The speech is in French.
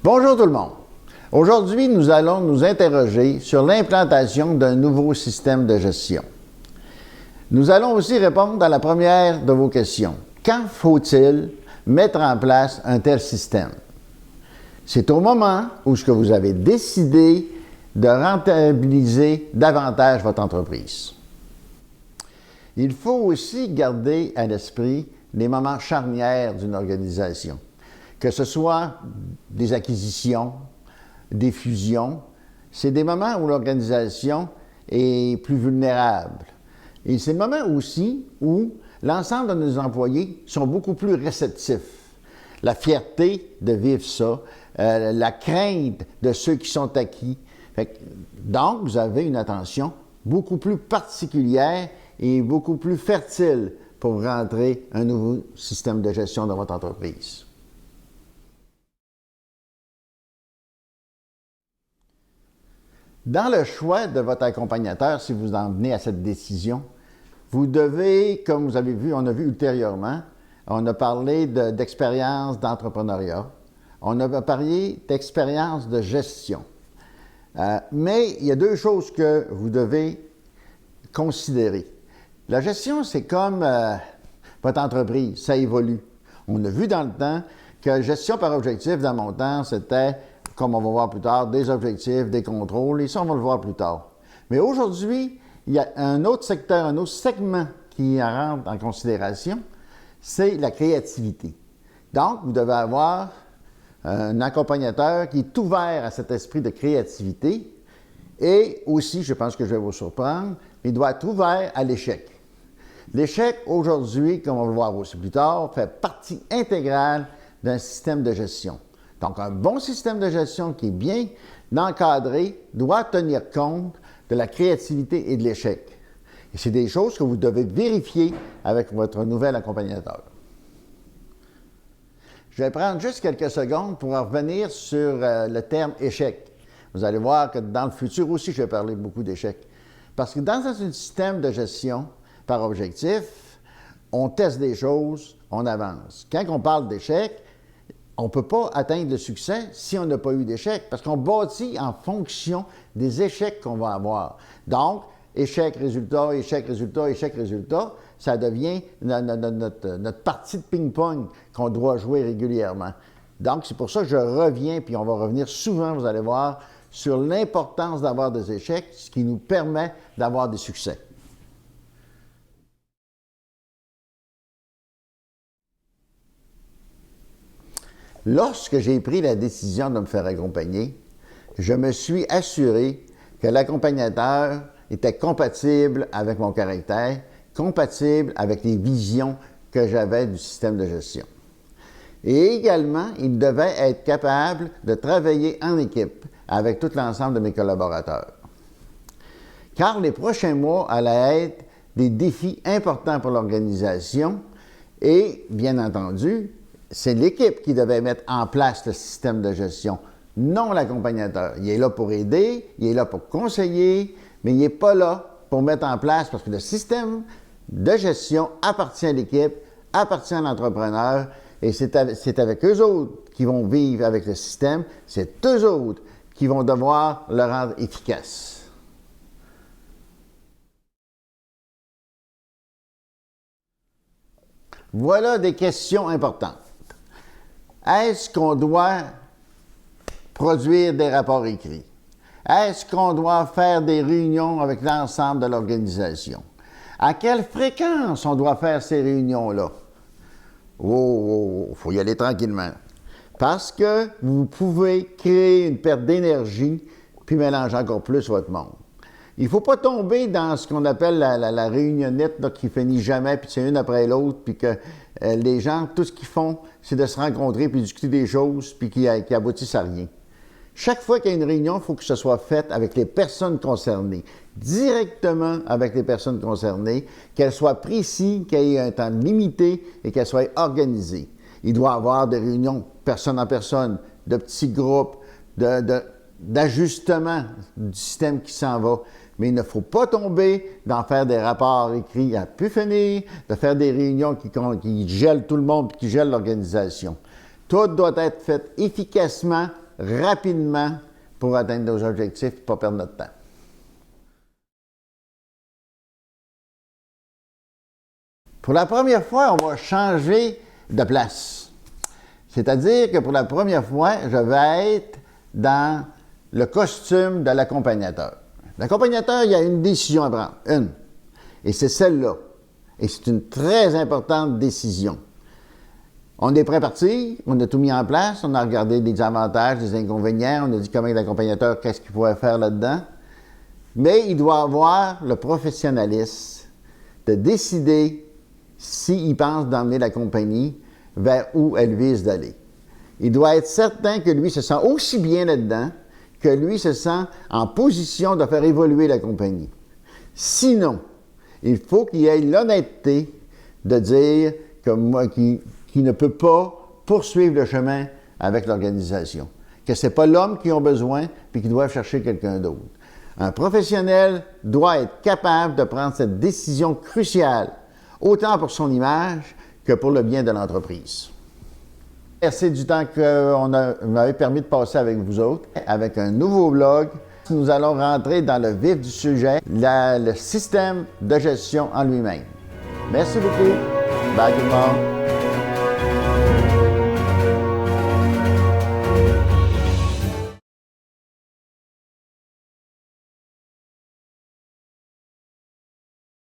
Bonjour tout le monde. Aujourd'hui, nous allons nous interroger sur l'implantation d'un nouveau système de gestion. Nous allons aussi répondre à la première de vos questions. Quand faut-il mettre en place un tel système? C'est au moment où vous avez décidé de rentabiliser davantage votre entreprise. Il faut aussi garder à l'esprit les moments charnières d'une organisation, que ce soit des acquisitions, des fusions. C'est des moments où l'organisation est plus vulnérable. Et c'est le moment aussi où l'ensemble de nos employés sont beaucoup plus réceptifs. La fierté de vivre ça, la crainte de ceux qui sont acquis. Donc, vous avez une attention beaucoup plus particulière et beaucoup plus fertile pour rentrer un nouveau système de gestion dans votre entreprise. Dans le choix de votre accompagnateur, si vous en venez à cette décision, vous devez, comme vous avez vu, on a vu ultérieurement, on a parlé d'expérience d'entrepreneuriat, on a parlé d'expérience de gestion. Mais il y a deux choses que vous devez considérer. La gestion, c'est comme votre entreprise, ça évolue. On a vu dans le temps que gestion par objectif, dans mon temps, c'était, comme on va voir plus tard, des objectifs, des contrôles, et ça, on va le voir plus tard. Mais aujourd'hui, il y a un autre secteur, un autre segment qui rentre en considération, c'est la créativité. Donc, vous devez avoir un accompagnateur qui est ouvert à cet esprit de créativité et aussi, je pense que je vais vous surprendre, il doit être ouvert à l'échec. L'échec, aujourd'hui, comme on va le voir aussi plus tard, fait partie intégrale d'un système de gestion. Donc, un bon système de gestion qui est bien encadré doit tenir compte de la créativité et de l'échec. Et c'est des choses que vous devez vérifier avec votre nouvel accompagnateur. Je vais prendre juste quelques secondes pour revenir sur le terme « échec ». Vous allez voir que dans le futur aussi, je vais parler beaucoup d'échecs. Parce que dans un système de gestion par objectif, on teste des choses, on avance. Quand on parle d'échec, on ne peut pas atteindre le succès si on n'a pas eu d'échec, parce qu'on bâtit en fonction des échecs qu'on va avoir. Donc, échec, résultat, échec, résultat, échec, résultat, ça devient notre partie de ping-pong qu'on doit jouer régulièrement. Donc, c'est pour ça que je reviens, puis on va revenir souvent, vous allez voir, sur l'importance d'avoir des échecs, ce qui nous permet d'avoir des succès. Lorsque j'ai pris la décision de me faire accompagner, je me suis assuré que l'accompagnateur était compatible avec mon caractère, compatible avec les visions que j'avais du système de gestion. Et également, il devait être capable de travailler en équipe avec tout l'ensemble de mes collaborateurs. Car les prochains mois allaient être des défis importants pour l'organisation et, bien entendu, c'est l'équipe qui devait mettre en place le système de gestion, non l'accompagnateur. Il est là pour aider, il est là pour conseiller, mais il n'est pas là pour mettre en place, parce que le système de gestion appartient à l'équipe, appartient à l'entrepreneur, et c'est avec eux autres qui vont vivre avec le système, c'est eux autres qui vont devoir le rendre efficace. Voilà des questions importantes. Est-ce qu'on doit produire des rapports écrits? Est-ce qu'on doit faire des réunions avec l'ensemble de l'organisation? À quelle fréquence on doit faire ces réunions-là? Il faut y aller tranquillement. Parce que vous pouvez créer une perte d'énergie puis mélanger encore plus votre monde. Il ne faut pas tomber dans ce qu'on appelle la réunionnette là, qui finit jamais, puis c'est une après l'autre, puis que les gens, tout ce qu'ils font, c'est de se rencontrer puis discuter des choses, puis qui aboutissent à rien. Chaque fois qu'il y a une réunion, il faut que ce soit fait avec les personnes concernées, directement avec les personnes concernées, qu'elles soient précises, qu'il y ait un temps limité et qu'elles soient organisées. Il doit y avoir des réunions personne en personne, de petits groupes, d'ajustement du système qui s'en va. Mais il ne faut pas tomber dans faire des rapports écrits à pu finir, de faire des réunions qui gèlent tout le monde et qui gèlent l'organisation. Tout doit être fait efficacement rapidement pour atteindre nos objectifs et ne pas perdre notre temps. Pour la première fois, on va changer de place. C'est-à-dire que pour la première fois, je vais être dans le costume de l'accompagnateur. L'accompagnateur, il y a une décision à prendre, une. Et c'est celle-là. Et c'est une très importante décision. On est prêt à partir, on a tout mis en place, on a regardé des avantages, des inconvénients, on a dit comment l'accompagnateur, qu'est-ce qu'il pourrait faire là-dedans. Mais il doit avoir le professionnalisme de décider s'il pense d'emmener la compagnie vers où elle vise d'aller. Il doit être certain que lui se sent aussi bien là-dedans, que lui se sent en position de faire évoluer la compagnie. Sinon, il faut qu'il ait l'honnêteté de dire qu'il ne peut pas poursuivre le chemin avec l'organisation, que ce n'est pas l'homme qui a besoin puis qu'il doit chercher quelqu'un d'autre. Un professionnel doit être capable de prendre cette décision cruciale, autant pour son image que pour le bien de l'entreprise. Merci du temps que vous m'avez permis de passer avec vous autres. Avec un nouveau blog, nous allons rentrer dans le vif du sujet, le système de gestion en lui-même. Merci beaucoup. Bye tout le monde.